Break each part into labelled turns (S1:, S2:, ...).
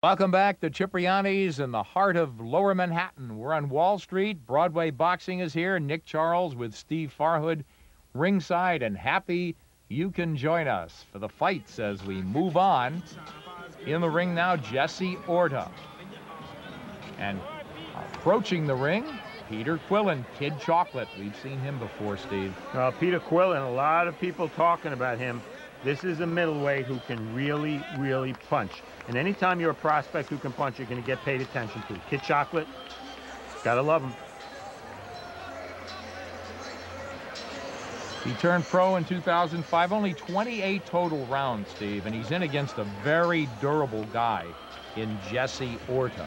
S1: Welcome back to Cipriani's in the heart of Lower Manhattan. We're on Wall Street. Broadway Boxing is here. Nick Charles with Steve Farhood ringside, and happy you can join us for the fights as we move on. In the ring now, Jesse Orta. And approaching the ring, Peter Quillin, Kid Chocolate. We've seen him before, Steve.
S2: Peter Quillin, a lot of people talking about him. This is a middleweight who can really, really punch. And anytime you're a prospect who can punch, you're going to get paid attention to. Kid Chocolate, gotta love him.
S1: He turned pro in 2005, only 28 total rounds, Steve, and he's in against a very durable guy in Jesse Orta.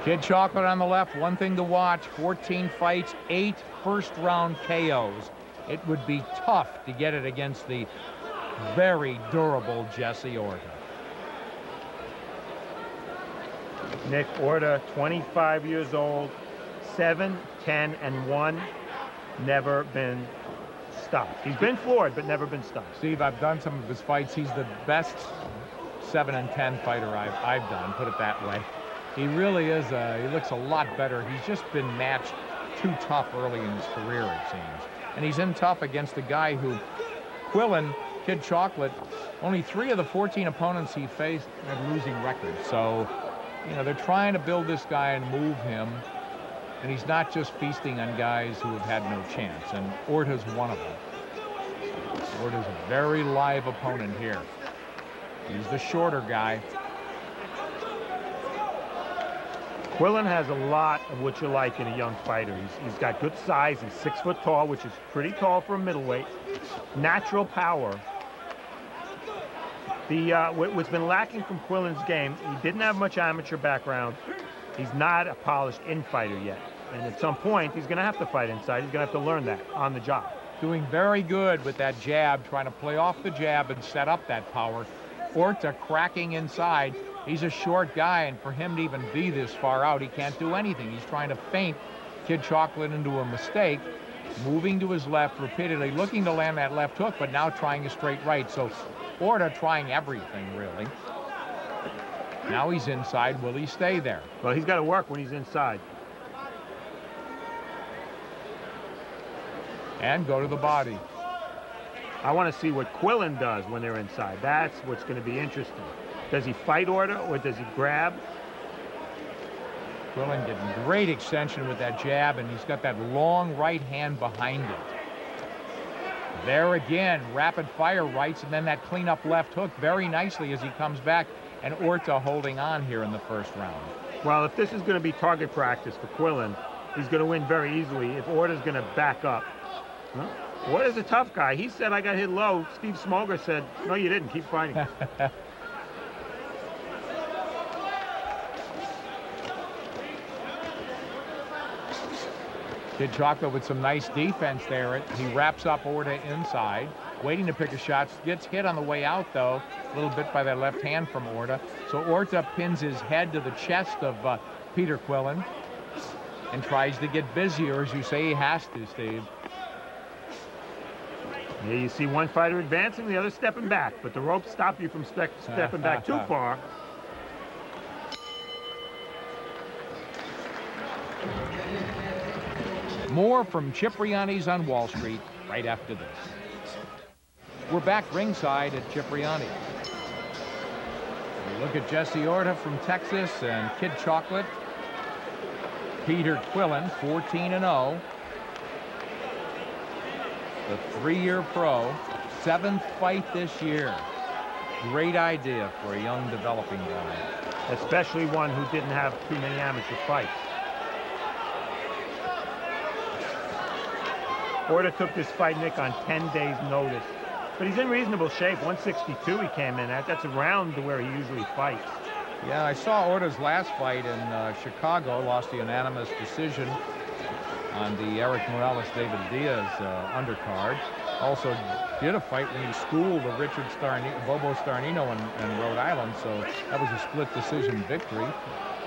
S1: Kid Chocolate on the left, one thing to watch, 14 fights, 8 first-round KOs. It would be tough to get it against the very durable Jesse Orta.
S2: Nick Orta, 25 years old, 7, 10, and 1, never been stopped. He's been floored, but never been stopped.
S1: Steve, I've done some of his fights. He's the best 7 and 10 fighter I've done, put it that way. He really is, he looks a lot better. He's just been matched too tough early in his career, it seems. And he's in tough against a guy who, Quillin, Kid Chocolate, only 3 of the 14 opponents he faced had losing records. So, you know, they're trying to build this guy and move him. And he's not just feasting on guys who have had no chance. And Orta's one of them. Orta's a very live opponent here. He's the shorter guy.
S2: Quillin has a lot of what you like in a young fighter. He's got good size. He's 6 foot tall, which is pretty tall for a middleweight. Natural power. What's been lacking from Quillin's game, he didn't have much amateur background. He's not a polished in-fighter yet. And at some point, he's going to have to fight inside. He's going to have to learn that on the job.
S1: Doing very good with that jab, trying to play off the jab and set up that power. Orta cracking inside. He's a short guy, and for him to even be this far out, he can't do anything. He's trying to feint Kid Chocolate into a mistake, moving to his left repeatedly, looking to land that left hook, but now trying a straight right. So Orta trying everything, really. Now he's inside. Will he stay there?
S2: Well, he's got to work when he's inside.
S1: And go to the body.
S2: I want to see what Quillin does when they're inside. That's what's going to be interesting. Does he fight Orta, or does he grab?
S1: Quillin getting great extension with that jab, and he's got that long right hand behind it. There again, rapid fire rights, and then that cleanup left hook very nicely as he comes back, and Orta holding on here in the first round.
S2: Well, if this is going to be target practice for Quillin, he's going to win very easily if Orta's going to back up. Huh? Orta's a tough guy. He said, I got hit low. Steve Smoger said, no, you didn't. Keep fighting.
S1: Kid Chocolate with some nice defense there. He wraps up Orta inside, waiting to pick a shot. Gets hit on the way out, though, a little bit by that left hand from Orta. So Orta pins his head to the chest of Peter Quillin and tries to get busier, as you say he has to, Steve.
S2: Yeah, you see one fighter advancing, the other stepping back, but the ropes stop you from stepping back too far.
S1: More from Cipriani's on Wall Street right after this. We're back ringside at Cipriani's. We look at Jesse Orta from Texas and Kid Chocolate. Peter Quillin, 14-0. The 3-year pro, 7th fight this year. Great idea for a young developing guy.
S2: Especially one who didn't have too many amateur fights. Orta took this fight, Nick, on 10 days' notice. But he's in reasonable shape. 162 he came in at. That's around to where he usually fights.
S1: Yeah, I saw Orta's last fight in Chicago. Lost the unanimous decision on the Eric Morales-David Diaz undercard. Also did a fight when he schooled the Bobo Starnino in Rhode Island. So that was a split decision victory.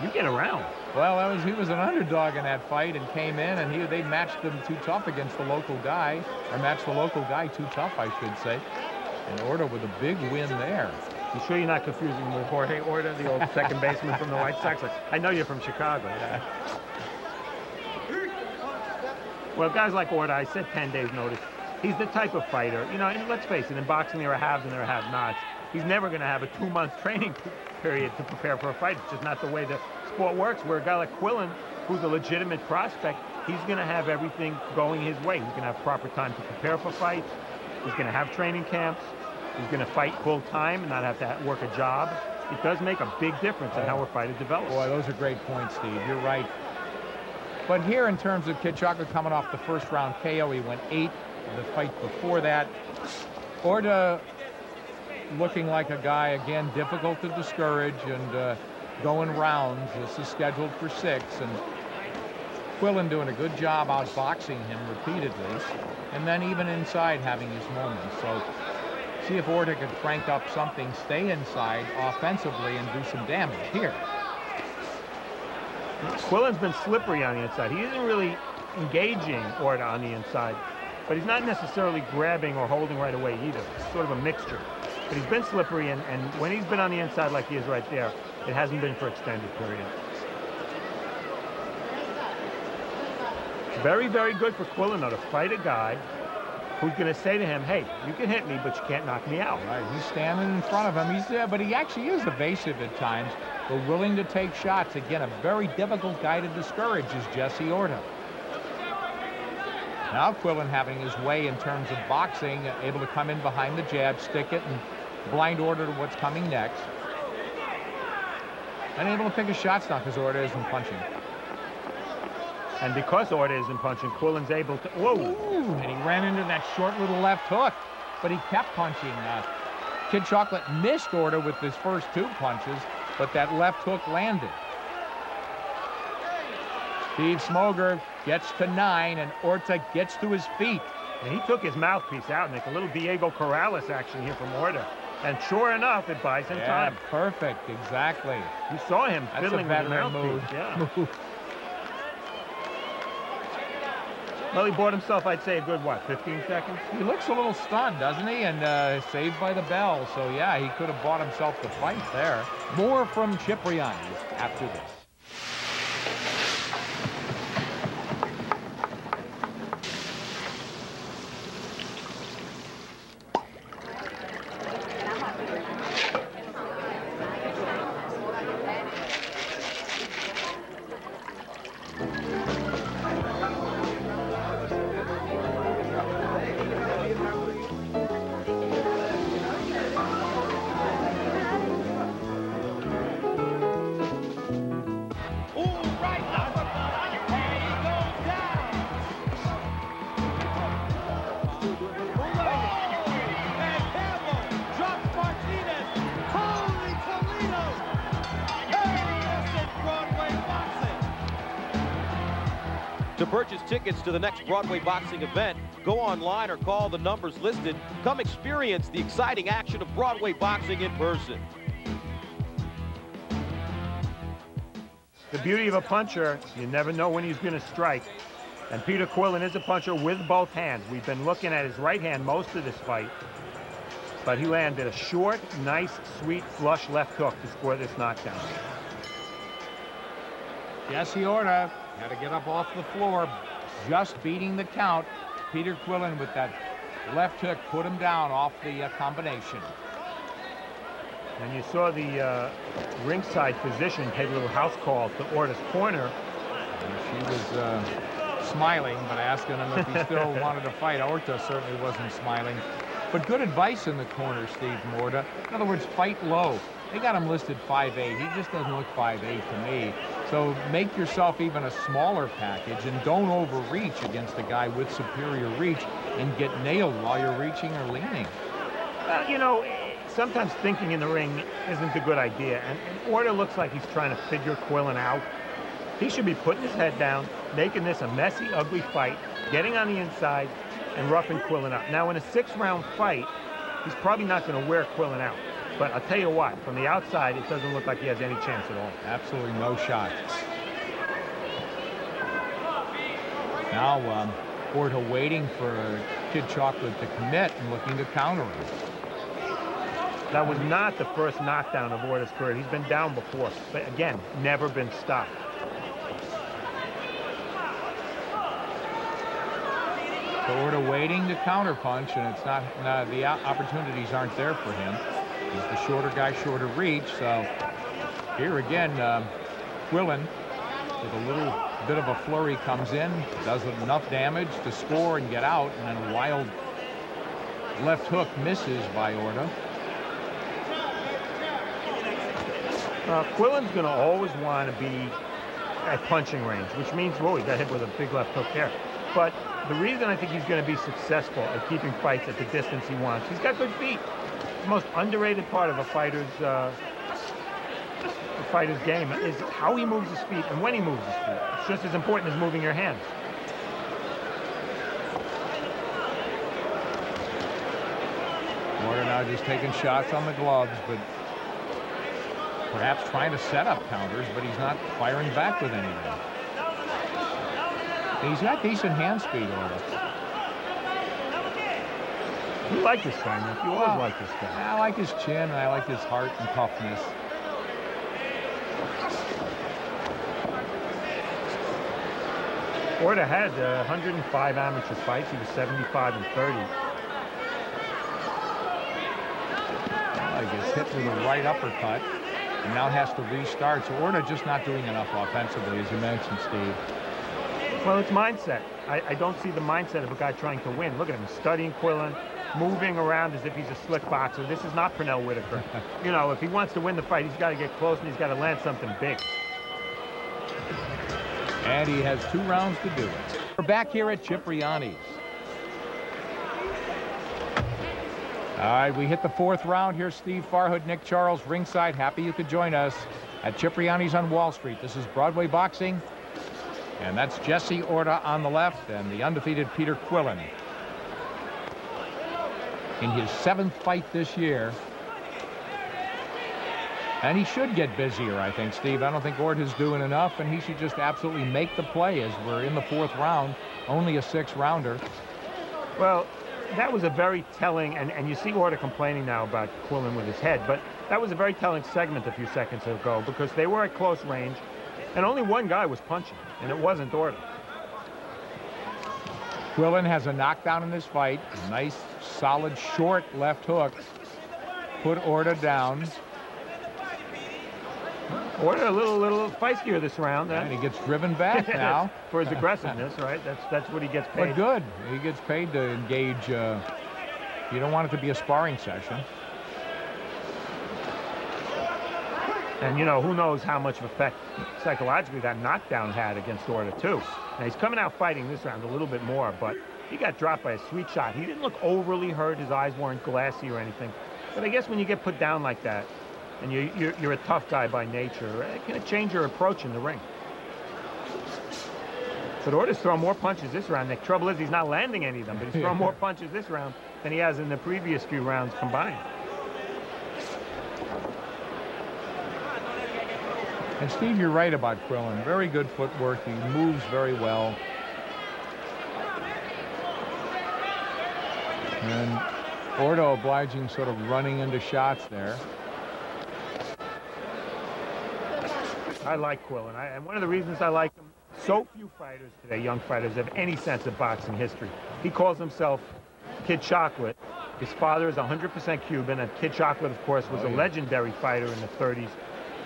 S2: You get around.
S1: Well, he was an underdog in that fight and came in, and they matched him too tough against the local guy, or matched the local guy too tough, I should say. And Orta with a big win there.
S2: You sure you're not confusing him with Jorge Orta, the old second baseman from the White Sox? I know you're from Chicago. Yeah. Well, guys like Orta, I said 10 days notice. He's the type of fighter, you know, and let's face it, in boxing there are haves and there are have-nots. He's never going to have a 2-month training period to prepare for a fight. It's just not the way the sport works. Where a guy like Quillin, who's a legitimate prospect, he's going to have everything going his way. He's going to have proper time to prepare for fights. He's going to have training camps. He's going to fight full time and not have to work a job. It does make a big difference in how a fighter develops.
S1: Boy, those are great points, Steve. You're right. But here, in terms of Kid Chocolate coming off the first round KO, he went 8 the fight before that. Orta looking like a guy, again, difficult to discourage and going rounds. This is scheduled for 6. And Quillin doing a good job outboxing him repeatedly. And then even inside having his moments. So see if Orta could crank up something, stay inside offensively, and do some damage here.
S2: Quillin's been slippery on the inside. He isn't really engaging Orta on the inside, but he's not necessarily grabbing or holding right away either. It's sort of a mixture. But he's been slippery, and when he's been on the inside like he is right there, it hasn't been for extended periods. Very, very good for Quillin, though, to fight a guy who's going to say to him, hey, you can hit me, but you can't knock me out.
S1: Right, he's standing in front of him. He's there, but he actually is evasive at times, but willing to take shots. Again, a very difficult guy to discourage is Jesse Orta. Now Quillin having his way in terms of boxing, able to come in behind the jab, stick it, and blind Orta to what's coming next. And able to pick his shots now because Orta isn't punching.
S2: And because Orta isn't punching, Quillin's able to... Whoa!
S1: Ooh, and he ran into that short little left hook, but he kept punching. Kid Chocolate missed Orta with his first 2 punches, but that left hook landed. Steve Smoger gets to 9, and Orta gets to his feet.
S2: And he took his mouthpiece out, Nick. A little Diego Corrales action here from Orta. And sure enough, it buys him time.
S1: Perfect, exactly.
S2: You saw him fiddling with his mouthpiece.
S1: Move.
S2: Yeah. Well, he bought himself, I'd say, a good, what, 15 seconds?
S1: He looks a little stunned, doesn't he? And saved by the bell. So, yeah, he could have bought himself the fight there. More from Cipriani after this.
S3: To purchase tickets to the next Broadway boxing event, go online or call the numbers listed. Come experience the exciting action of Broadway boxing in person.
S2: The beauty of a puncher, you never know when he's going to strike. And Peter Quillin is a puncher with both hands. We've been looking at his right hand most of this fight. But he landed a short, nice, sweet, flush left hook to score this knockdown.
S1: Jesse Orta had to get up off the floor, just beating the count. Peter Quillin with that left hook put him down off the combination.
S2: And you saw the ringside physician take a little house call to Orta's corner.
S1: And she was smiling, but asking him if he still wanted to fight. Orta certainly wasn't smiling. But good advice in the corner, Steve Orta. In other words, fight low. They got him listed 5'8". He just doesn't look 5'8" to me. So make yourself even a smaller package and don't overreach against a guy with superior reach and get nailed while you're reaching or leaning.
S2: Well, you know, sometimes thinking in the ring isn't a good idea. And Orta looks like he's trying to figure Quillin out. He should be putting his head down, making this a messy, ugly fight, getting on the inside, and roughing Quillin up. Now, in a 6-round fight, he's probably not going to wear Quillin out. But I'll tell you what, from the outside, it doesn't look like he has any chance at all.
S1: Absolutely no shot. Now, Orta waiting for Kid Chocolate to commit and looking to counter him.
S2: That was not the first knockdown of Orta's career. He's been down before, but again, never been stopped.
S1: So Orta waiting to counterpunch, and it's not, the opportunities aren't there for him. He's the shorter guy, shorter reach. So here again, Quillin with a little bit of a flurry comes in, does enough damage to score and get out, and then a wild left hook misses by Orta.
S2: Quillin's going to always want to be at punching range, which means, whoa, he got hit with a big left hook there. But the reason I think he's going to be successful at keeping fights at the distance he wants, he's got good feet. The most underrated part of a fighter's game is how he moves his feet and when he moves his feet. It's just as important as moving your hands.
S1: Orta now just taking shots on the gloves, but perhaps trying to set up counters, but he's not firing back with anything. He's got decent hand speed, Orta.
S2: You like this guy, Nick. You always like this guy.
S1: I like his chin, and I like his heart and toughness.
S2: Orta had 105 amateur fights. He was 75 and 30.
S1: He gets hit with a right uppercut and now has to restart. So Orta just not doing enough offensively, as you mentioned, Steve.
S2: Well, it's mindset. I don't see the mindset of a guy trying to win. Look at him studying Quillin, moving around as if he's a slick boxer. This is not Pernell Whitaker. You know, if he wants to win the fight, he's got to get close and he's got to land something big.
S1: And he has 2 rounds to do it. We're back here at Cipriani's. All right, we hit the 4th round. Here's Steve Farhood, Nick Charles, ringside. Happy you could join us at Cipriani's on Wall Street. This is Broadway Boxing. And that's Jesse Orta on the left and the undefeated Peter Quillin. In his 7th fight this year. And he should get busier, I think, Steve. I don't think Orta's doing enough, and he should just absolutely make the play as we're in the 4th round, only a 6-rounder.
S2: Well, that was a very telling, and you see Orta complaining now about Quillin with his head, but that was a very telling segment a few seconds ago because they were at close range, and only one guy was punching, and it wasn't Orta.
S1: Quillin has a knockdown in this fight. A nice, solid, short left hook. Put Orta down.
S2: Orta a little feistier this round.
S1: And he gets driven back now.
S2: For his aggressiveness, right? That's what he gets paid.
S1: But good. He gets paid to engage. You don't want it to be a sparring session.
S2: And, you know, who knows how much of effect psychologically that knockdown had against Orta, too. Now, he's coming out fighting this round a little bit more, but he got dropped by a sweet shot. He didn't look overly hurt. His eyes weren't glassy or anything. But I guess when you get put down like that, and you're a tough guy by nature, it can change your approach in the ring. But Orta's throwing more punches this round. The trouble is he's not landing any of them, but he's throwing more punches this round than he has in the previous few rounds combined.
S1: And Steve, you're right about Quillin. Very good footwork. He moves very well. And Orta obliging, sort of running into shots there.
S2: I like Quillin, and one of the reasons I like him, so few fighters today, young fighters, have any sense of boxing history. He calls himself Kid Chocolate. His father is 100% Cuban, and Kid Chocolate, of course, was a legendary fighter in the 30s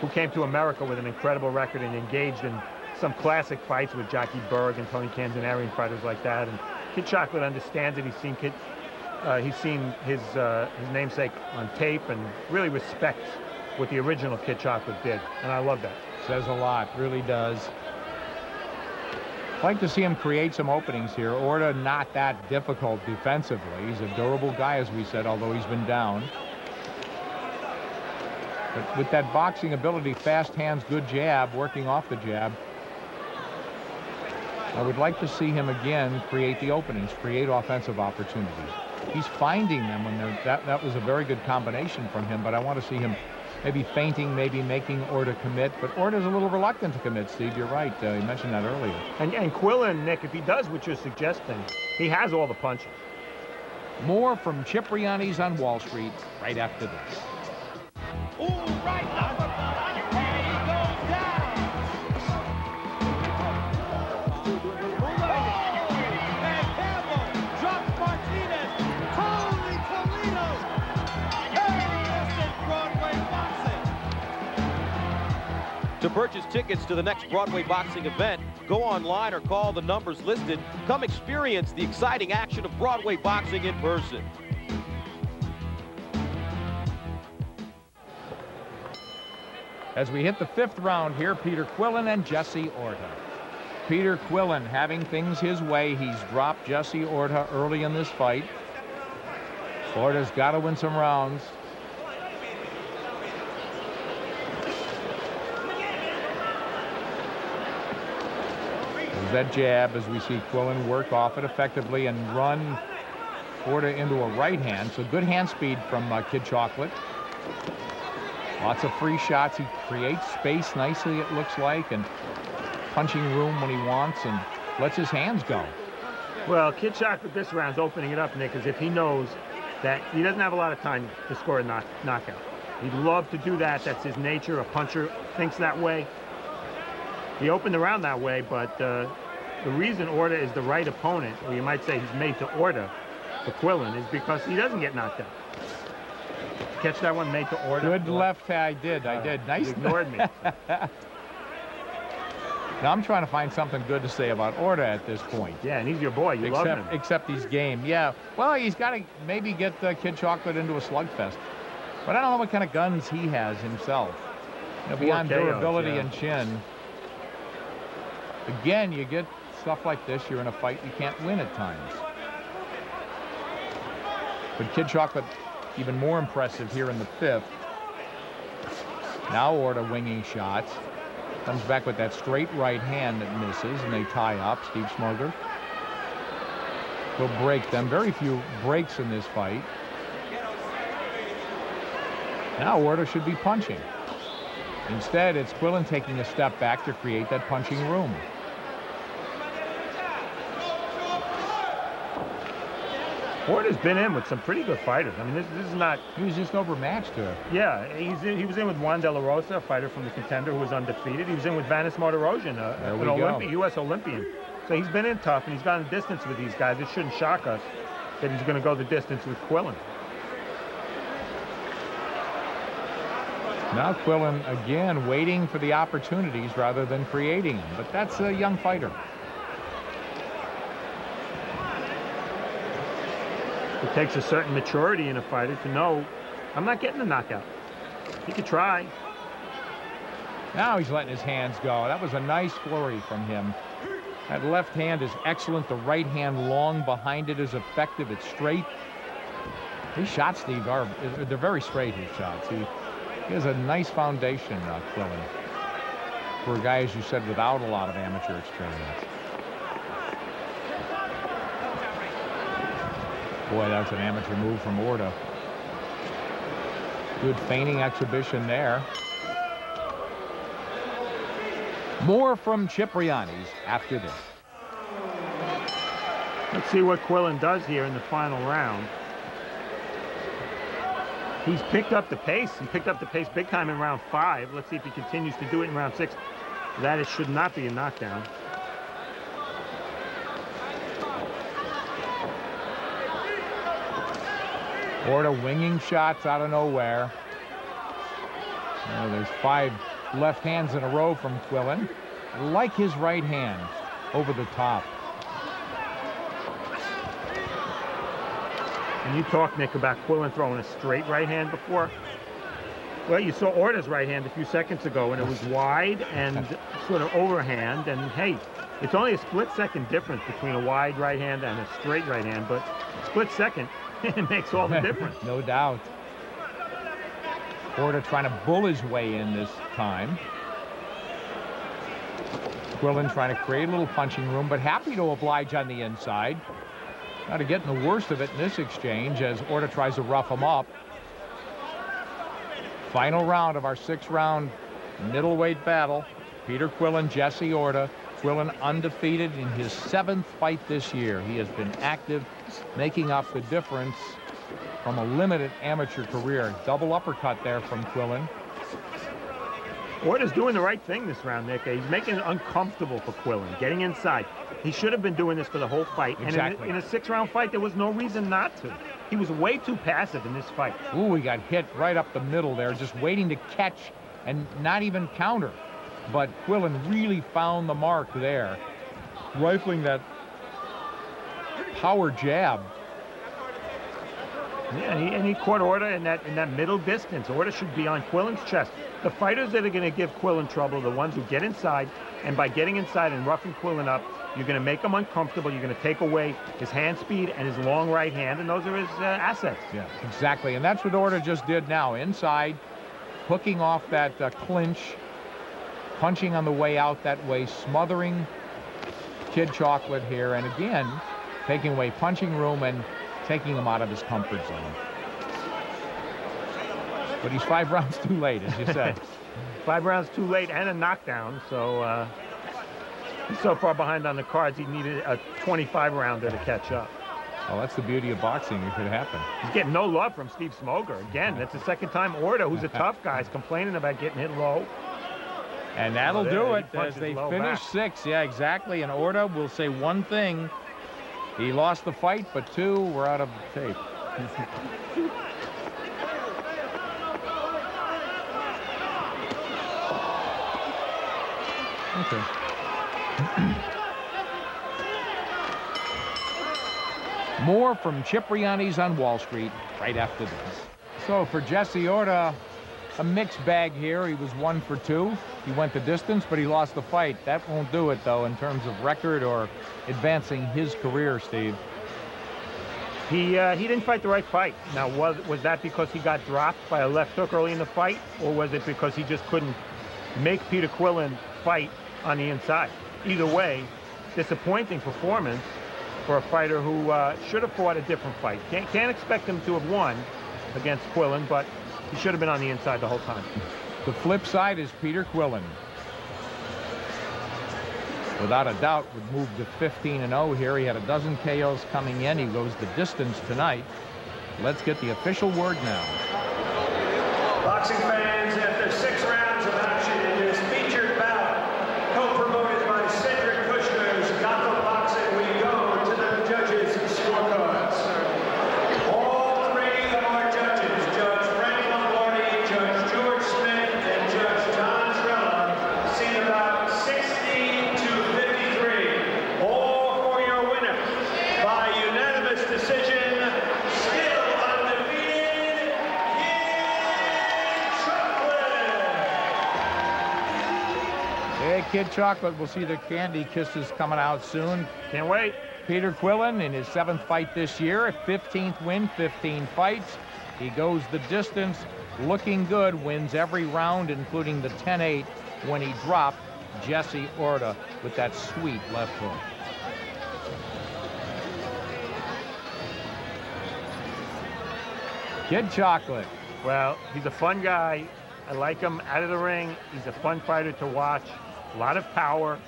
S2: who came to America with an incredible record and engaged in some classic fights with Jockey Berg and Tony Canzoneri and fighters like that. And Kid Chocolate understands it. He's seen his namesake on tape and really respects what the original Kid Chocolate did, and I love that.
S1: Says a lot, really does. I'd like to see him create some openings here. Orta not that difficult defensively. He's a durable guy, as we said, although he's been down. But with that boxing ability, fast hands, good jab, working off the jab, I would like to see him again create the openings, create offensive opportunities. He's finding them when they're, that was a very good combination from him, but I want to see him maybe feinting, maybe making Orta commit. But Orta's a little reluctant to commit, Steve. You're right. You mentioned that earlier.
S2: And Quillin, Nick, if he does what you're suggesting, he has all the punches.
S1: More from Cipriani's on Wall Street right after this.
S3: To purchase tickets to the next Broadway boxing event, go online or call the numbers listed. Come experience the exciting action of Broadway boxing in person.
S1: As we hit the 5th round here, Peter Quillin and Jesse Orta. Peter Quillin having things his way. He's dropped Jesse Orta early in this fight. Orta's got to win some rounds. There's that jab as we see Quillin work off it effectively and run Orta into a right hand. So good hand speed from Kid Chocolate. Lots of free shots. He creates space nicely, it looks like, and punching room when he wants and lets his hands go.
S2: Well, Kid Chocolate this round's opening it up, Nick, as if he knows that he doesn't have a lot of time to score a knockout. He'd love to do that. That's his nature. A puncher thinks that way. He opened the round that way, but the reason Orta is the right opponent, or you might say he's made to Orta for Quillin, is because he doesn't get knocked out. Catch that one, made to Orta?
S1: Good left. I did. Nice.
S2: You ignored me.
S1: Now I'm trying to find something good to say about Orta at this point.
S2: Yeah, and he's your boy. You love him.
S1: Except he's game. Yeah. Well, he's got to maybe get Kid Chocolate into a slugfest. But I don't know what kind of guns he has himself. You know, beyond durability and chin. Again, you get stuff like this. You're in a fight you can't win at times. But Kid Chocolate, even more impressive here in the 5th. Now Orta winging shots. Comes back with that straight right hand that misses, and they tie up. Steve Smugler will break them. Very few breaks in this fight. Now Orta should be punching. Instead, it's Quillin taking a step back to create that punching room.
S2: Orta's been in with some pretty good fighters. I mean, this is not...
S1: He was just overmatched here.
S2: Yeah, he was in with Juan De La Rosa, a fighter from the Contender who was undefeated. He was in with Vanis Martirosyan, an U.S. Olympian. So he's been in tough, and he's gone the distance with these guys. It shouldn't shock us that he's going to go the distance with Quillin.
S1: Now Quillin, again, waiting for the opportunities rather than creating them. But that's a young fighter.
S2: It takes a certain maturity in a fighter to know, I'm not getting a knockout. He could try.
S1: Now he's letting his hands go. That was a nice flurry from him. That left hand is excellent. The right hand long behind it is effective. It's straight. These shots, Steve, they're very straight, his shots. He has a nice foundation, Quillin, for a guy, as you said, without a lot of amateur experience. Boy, that's an amateur move from Orta. Good feigning exhibition there. More from Cipriani's after this.
S2: Let's see what Quillin does here in the final round. He's picked up the pace. He picked up the pace big time in round 5. Let's see if he continues to do it in round 6. That it should not be a knockdown.
S1: Orta winging shots out of nowhere. There's 5 left hands in a row from Quillin. I like his right hand over the top.
S2: And you talked, Nick, about Quillin throwing a straight right hand before. Well, you saw Orta's right hand a few seconds ago, and it was wide and sort of overhand. And hey, it's only a split-second difference between a wide right hand and a straight right hand, but split second, it makes all the difference.
S1: No doubt. Orta trying to bull his way in this time. Quillin trying to create a little punching room, but happy to oblige on the inside. Not getting the worst of it in this exchange as Orta tries to rough him up. Final round of our 6-round middleweight battle. Peter Quillin, Jesse Orta. Quillin undefeated in his 7th fight this year. He has been active, making up the difference from a limited amateur career. Double uppercut there from Quillin.
S2: Orta's doing the right thing this round, Nick. He's making it uncomfortable for Quillin, getting inside. He should have been doing this for the whole fight.
S1: Exactly.
S2: And in a 6-round fight, there was no reason not to. He was way too passive in this fight.
S1: Ooh, he got hit right up the middle there, just waiting to catch and not even counter. but Quillin really found the mark there, rifling that power jab.
S2: Yeah, and he caught Orta in that middle distance. Orta should be on Quillin's chest. The fighters that are going to give Quillin trouble are the ones who get inside, and by getting inside and roughing Quillin up, you're going to make him uncomfortable. You're going to take away his hand speed and his long right hand, and those are his assets.
S1: Yeah, exactly, and that's what Orta just did now. Inside, hooking off that clinch, punching on the way out that way, smothering Kid Chocolate here, and again, taking away punching room and taking him out of his comfort zone. But he's 5 rounds too late, as you said.
S2: 5 rounds too late and a knockdown, so he's so far behind on the cards, he needed a 25-rounder to catch up.
S1: Well, that's the beauty of boxing. It could happen.
S2: He's getting no love from Steve Smoger. Again, that's the second time Orta, who's a tough guy, is complaining about getting hit low.
S1: And that'll do it as they finish
S2: back.
S1: 6. Yeah, exactly. And Orta will say one thing. He lost the fight, but 2 were out of the tape. Okay. More from Cipriani's on Wall Street right after this. So for Jesse Orta, a mixed bag here. He was 1 for 2. He went the distance, but he lost the fight. That won't do it, though, in terms of record or advancing his career, Steve.
S2: He didn't fight the right fight. Now, was that because he got dropped by a left hook early in the fight, or was it because he just couldn't make Peter Quillin fight on the inside? Either way, disappointing performance for a fighter who should have fought a different fight. Can't expect him to have won against Quillin, but he should have been on the inside the whole time.
S1: The flip side is Peter Quillin. Without a doubt, would move to 15-0 here. He had a dozen KOs coming in. He goes the distance tonight. Let's get the official word now.
S4: Boxing fans, after 6 rounds of action in this featured bout, co-promoted by Cedric Kushner's Gotha Boxing, we go to the judges' scorecards. All 3 of our judges, Judge Frank Lombardi, Judge George Smith, and Judge John Trella, seen about 60 to 53. All for your winner by unanimous decision, still undefeated,
S1: Hey, Kid Chocolate, we'll see the candy kisses coming out soon.
S2: Can't wait.
S1: Peter Quillin in his 7th fight this year, a 15th win, 15 fights. He goes the distance, looking good, wins every round, including the 10-8 when he dropped Jesse Orta with that sweet left hook. Kid Chocolate.
S2: Well, he's a fun guy. I like him out of the ring. He's a fun fighter to watch. A lot of power.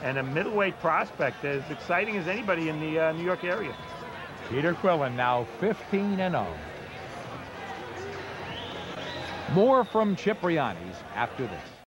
S2: And a middleweight prospect as exciting as anybody in the New York area.
S1: Peter Quillin now 15-0. More from Cipriani's after this.